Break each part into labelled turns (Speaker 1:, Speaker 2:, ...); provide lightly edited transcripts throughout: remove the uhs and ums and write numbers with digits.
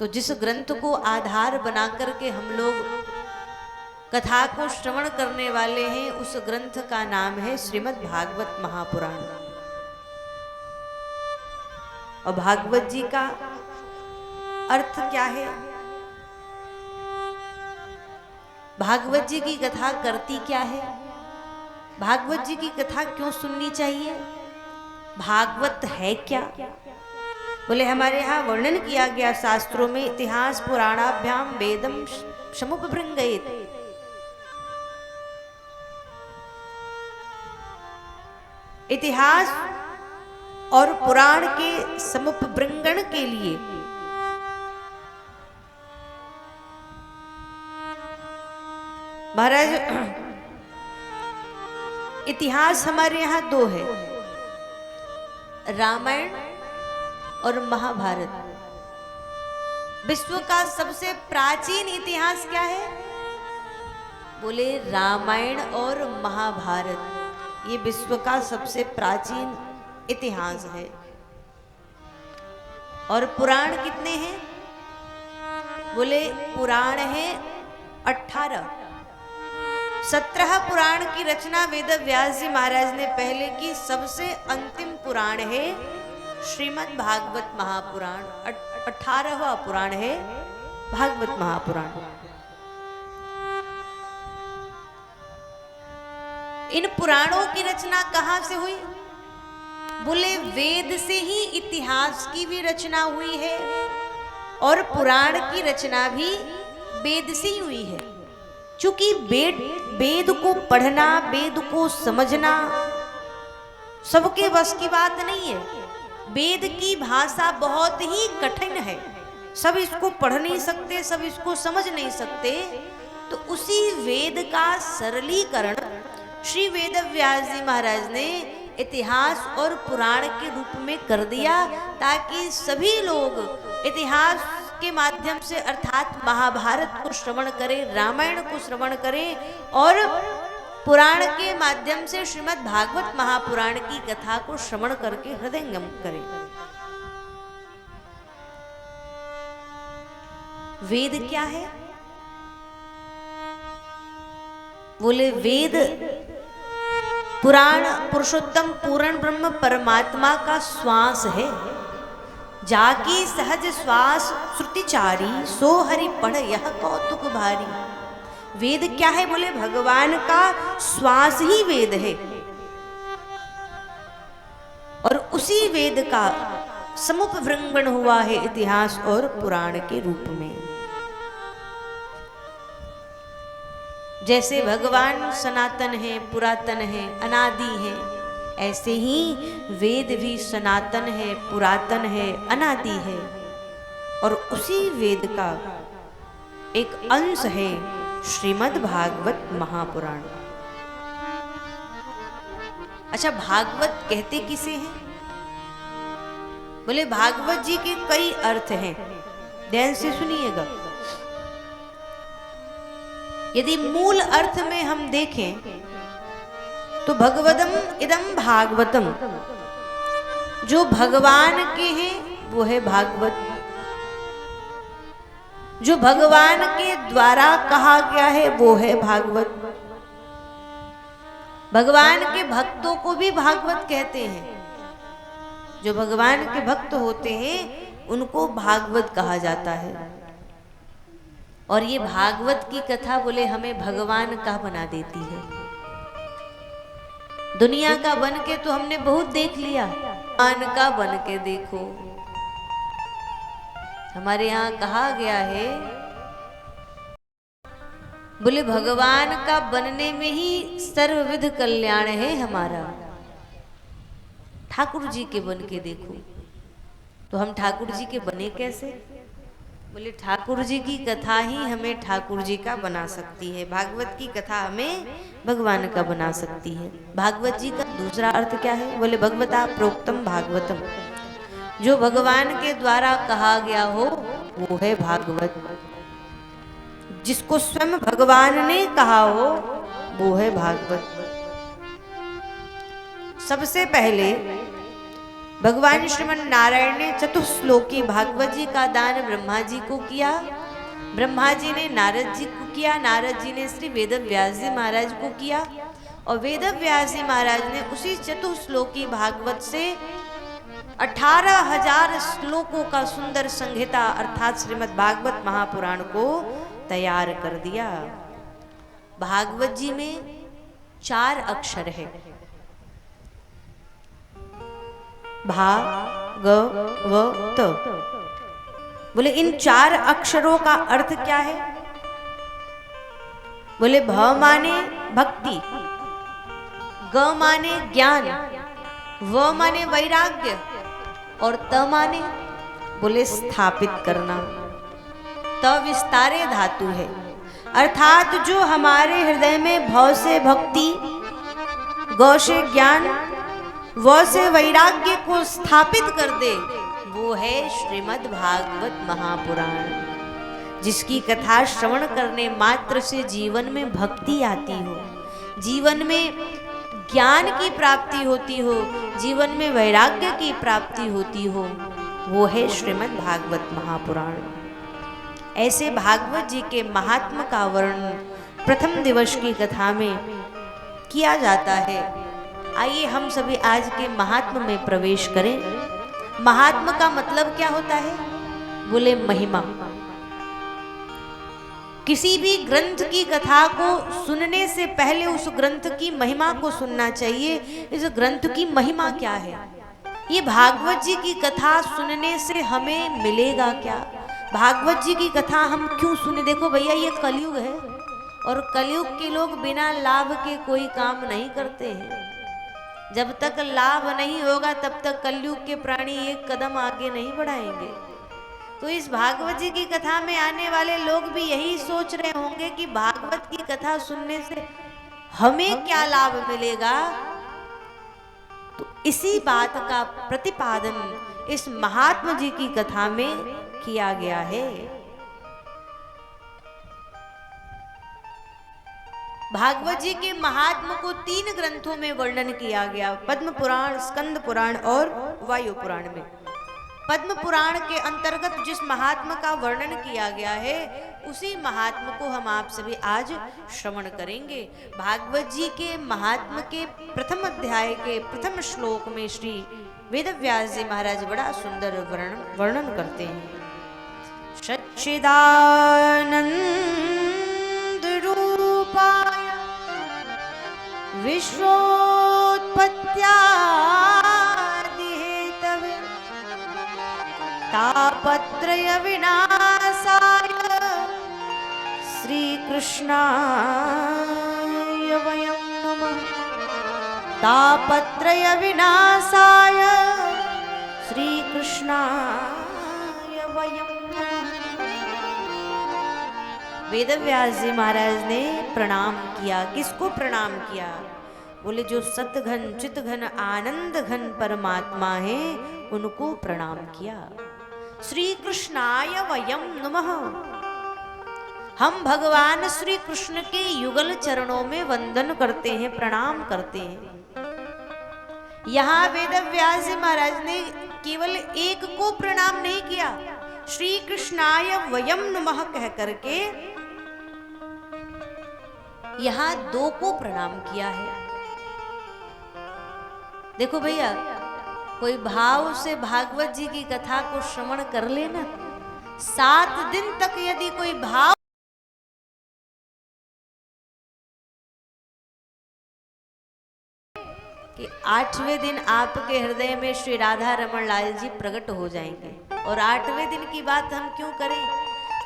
Speaker 1: तो जिस ग्रंथ को आधार बना करके हम लोग कथा को श्रवण करने वाले हैं, उस ग्रंथ का नाम है श्रीमद् भागवत महापुराण। और भागवत जी का अर्थ क्या है? भागवत जी की कथा करती क्या है? भागवत जी की कथा क्यों सुननी चाहिए? भागवत है क्या? बोले हमारे यहाँ वर्णन किया गया शास्त्रों में, इतिहास पुराणाभ्याम वेदम समुपभृंगयेत। इतिहास और पुराण के समुपभृंगण के लिए महाराज, इतिहास हमारे यहाँ दो है, रामायण और महाभारत। विश्व का सबसे प्राचीन इतिहास क्या है? बोले रामायण और महाभारत, ये विश्व का सबसे प्राचीन इतिहास है। और पुराण कितने हैं? बोले पुराण है 18। 17 पुराण की रचना वेद व्यास जी महाराज ने पहले की। सबसे अंतिम पुराण है श्रीमद् भागवत महापुराण। 18वां पुराण है भागवत महापुराण। इन पुराणों की रचना कहां से हुई? बोले वेद से ही इतिहास की भी रचना हुई है और पुराण की रचना भी वेद से ही हुई है। क्योंकि वेद को पढ़ना, वेद को समझना सबके बस की बात नहीं है। वेद की भाषा बहुत ही कठिन है, सब इसको पढ़ नहीं सकते, सब इसको समझ नहीं सकते। तो उसी वेद का सरलीकरण श्री वेद व्यास जी महाराज ने इतिहास और पुराण के रूप में कर दिया, ताकि सभी लोग इतिहास के माध्यम से अर्थात महाभारत को श्रवण करें, रामायण को श्रवण करें और पुराण के माध्यम से श्रीमद् भागवत महापुराण की कथा को श्रवण करके हृदयंगम करें। वेद क्या है? बोले वेद पुराण पुरुषोत्तम पूर्ण ब्रह्म परमात्मा का श्वास है। जाकी सहज श्वास श्रुतिचारी, सो हरि पढ़ यह कौतुक भारी। वेद क्या है? बोले भगवान का श्वास ही वेद है। और उसी वेद का समुपभृंगण हुआ है इतिहास और पुराण के रूप में। जैसे भगवान सनातन है, पुरातन है, अनादि है, ऐसे ही वेद भी सनातन है, पुरातन है, अनादि है। और उसी वेद का एक अंश है श्रीमद् भागवत महापुराण। अच्छा, भागवत कहते किसे हैं? बोले भागवत जी के कई अर्थ हैं, ध्यान से सुनिएगा। यदि मूल अर्थ में हम देखें तो भगवदम इदम भागवतम, जो भगवान के हैं वो है भागवत। जो भगवान के द्वारा कहा गया है वो है भागवत। भगवान के भक्तों को भी भागवत कहते हैं। जो भगवान के भक्त होते हैं उनको भागवत कहा जाता है। और ये भागवत की कथा बोले हमें भगवान का बना देती है। दुनिया का बन के तो हमने बहुत देख लिया, भगवान का बन के देखो। हमारे यहाँ कहा गया है, बोले भगवान का बनने में ही सर्वविध कल्याण है हमारा। ठाकुर जी के बन के देखो। तो हम ठाकुर जी के बने कैसे? बोले ठाकुर जी की कथा ही हमें ठाकुर जी का बना सकती है। भागवत की कथा हमें भगवान का बना सकती है। भागवत जी का दूसरा अर्थ क्या है? बोले भगवता प्रोक्तम भागवतम, जो भगवान के द्वारा कहा गया हो वो है भागवत। जिसको स्वयं भगवान ने कहा हो वो है भागवत। सबसे पहले भगवान श्रीमन नारायण ने चतुश्लोकी भागवत जी का दान ब्रह्मा जी को किया, ब्रह्मा जी ने नारद जी को किया, नारद जी ने श्री वेद व्यास जी महाराज को किया, और वेद व्यास जी महाराज ने उसी चतुश्लोकी भागवत से 18,000 श्लोकों का सुंदर संहिता अर्थात श्रीमद् भागवत महापुराण को तैयार कर दिया। भागवत जी में 4 अक्षर है, भा ग व त। बोले इन 4 अक्षरों का अर्थ क्या है? बोले भ माने भक्ति, ग माने ज्ञान, व माने वैराग्य, और त माने बोले स्थापित करना। त विस्तारे धातु है, अर्थात जो हमारे हृदय में भव से भक्ति, ग से ज्ञान, व से वैराग्य को स्थापित कर दे, वो है श्रीमद् भागवत महापुराण, जिसकी कथा श्रवण करने मात्र से जीवन में भक्ति आती हो, जीवन में ज्ञान की प्राप्ति होती हो, जीवन में वैराग्य की प्राप्ति होती हो, वो है श्रीमद् भागवत महापुराण। ऐसे भागवत जी के महात्म का वर्णन प्रथम दिवस की कथा में किया जाता है। आइए हम सभी आज के महात्म में प्रवेश करें। महात्म का मतलब क्या होता है? बोले महिमा। किसी भी ग्रंथ की कथा को सुनने से पहले उस ग्रंथ की महिमा को सुनना चाहिए। इस ग्रंथ की महिमा क्या है? ये भागवत जी की कथा सुनने से हमें मिलेगा क्या? भागवत जी की कथा हम क्यों सुने? देखो भैया, ये कलयुग है और कलयुग के लोग बिना लाभ के कोई काम नहीं करते हैं। जब तक लाभ नहीं होगा तब तक कलयुग के प्राणी एक कदम आगे नहीं बढ़ाएंगे। तो इस भागवत जी की कथा में आने वाले लोग भी यही सोच रहे होंगे कि भागवत की कथा सुनने से हमें क्या लाभ मिलेगा। तो इसी बात का प्रतिपादन इस महात्मा जी की कथा में किया गया है। भागवत जी के महात्म को 3 ग्रंथों में वर्णन किया गया, पद्म पुराण, स्कंद पुराण और वायु पुराण में। पद्म पुराण के अंतर्गत जिस महात्म का वर्णन किया गया है उसी महात्म को हम आप सभी आज श्रवण करेंगे। भागवत जी के महात्म के प्रथम अध्याय के प्रथम श्लोक में श्री वेद व्यास जी महाराज बड़ा सुंदर वर्णन करते हैं। सच्चिदानंद रूपाय विश्वोत्पत्त्यादि हेतवे तापत्रय विनाशाय श्री कृष्णाय वयं नमः। तापत्रय विनाशाय श्री कृष्णाय वयं नमः। वेद व्यास जी महाराज ने प्रणाम किया। किसको प्रणाम किया? बोले जो सतघन चितघन आनंद घन परमात्मा है उनको प्रणाम किया। श्री कृष्णाय वयं नमः। हम भगवान श्री कृष्ण के युगल चरणों में वंदन करते हैं, प्रणाम करते हैं। यहाँ वेद व्यास जी महाराज ने केवल एक को प्रणाम नहीं किया, श्री कृष्णाय वयं नमः कह करके यहाँ 2 को प्रणाम किया है। देखो भैया, कोई भाव से भागवत जी की कथा को श्रवण कर लेना, 7 दिन तक यदि कोई भाव कि 8वें दिन आपके हृदय में श्री राधा रमन लाल जी प्रकट हो जाएंगे। और 8वें दिन की बात हम क्यों करें?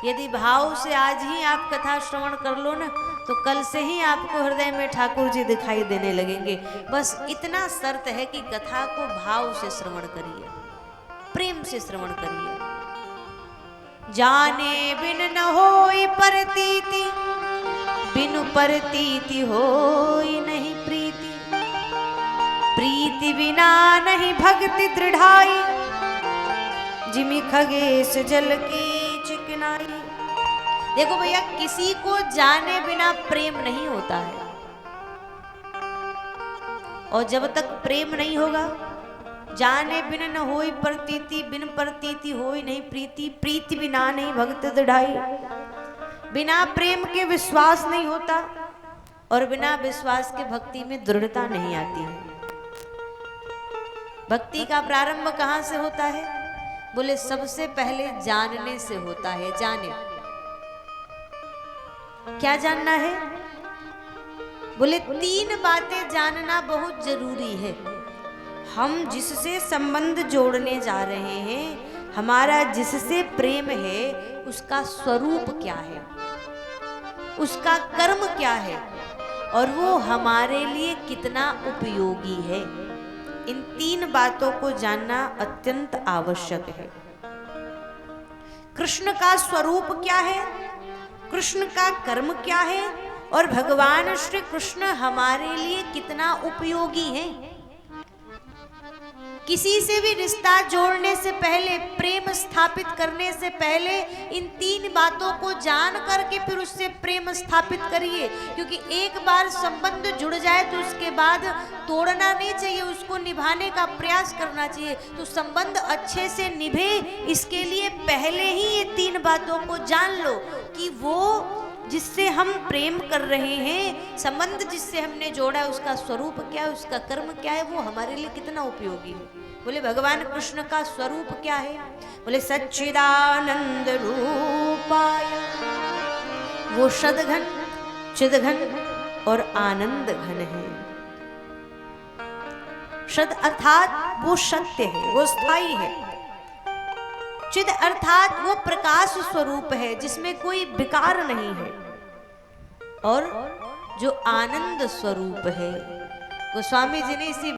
Speaker 1: यदि भाव से आज ही आप कथा श्रवण कर लो ना, तो कल से ही आपको हृदय में ठाकुर जी दिखाई देने लगेंगे। बस इतना शर्त है कि कथा को भाव से श्रवण करिए, प्रेम से श्रवण करिए। जाने बिन न होई परतीति, बिनु परतीति होई नहीं प्रीति, प्रीति बिना नहीं भक्ति दृढ़ाई, जिमि खगेश जल की चिकनाई। देखो भैया, किसी को जाने बिना प्रेम नहीं होता है, और जब तक प्रेम नहीं होगा जाने बिन न होई प्रतीति, बिन प्रतीति होई नहीं प्रीति, प्रीति बिना नहीं भक्त दृढ़ाई। बिना प्रेम के विश्वास नहीं होता और बिना विश्वास के भक्ति में दृढ़ता नहीं आती है। भक्ति का प्रारंभ कहाँ से होता है? बोले सबसे पहले जानने से होता है। जाने, क्या जानना है? बोले 3 बातें जानना बहुत जरूरी है। हम जिससे संबंध जोड़ने जा रहे हैं, हमारा जिससे प्रेम है, उसका स्वरूप क्या है, उसका कर्म क्या है और वो हमारे लिए कितना उपयोगी है। इन 3 बातों को जानना अत्यंत आवश्यक है। कृष्ण का स्वरूप क्या है, कृष्ण का कर्म क्या है और भगवान श्री कृष्ण हमारे लिए कितना उपयोगी है। किसी से भी रिश्ता जोड़ने से पहले, प्रेम स्थापित करने से पहले इन 3 बातों को जान करके फिर उससे प्रेम स्थापित करिए। क्योंकि एक बार संबंध जुड़ जाए तो उसके बाद तोड़ना नहीं चाहिए, उसको निभाने का प्रयास करना चाहिए। तो संबंध अच्छे से निभे, इसके लिए पहले ही ये 3 बातों को जान लो कि वो जिससे हम प्रेम कर रहे हैं, संबंध जिससे हमने जोड़ा है, उसका स्वरूप क्या है, उसका कर्म क्या है, वो हमारे लिए कितना उपयोगी है। बोले भगवान कृष्ण का स्वरूप क्या है? बोले सच्चिदानंद रूपाय, वो सद्घन, चिदघन और आनंद घन है। सद अर्थात वो सत्य है, वो स्थायी है। चिद अर्थात वो प्रकाश स्वरूप है जिसमें कोई विकार नहीं है। और जो आनंद स्वरूप है, वो स्वामी जी ने इसी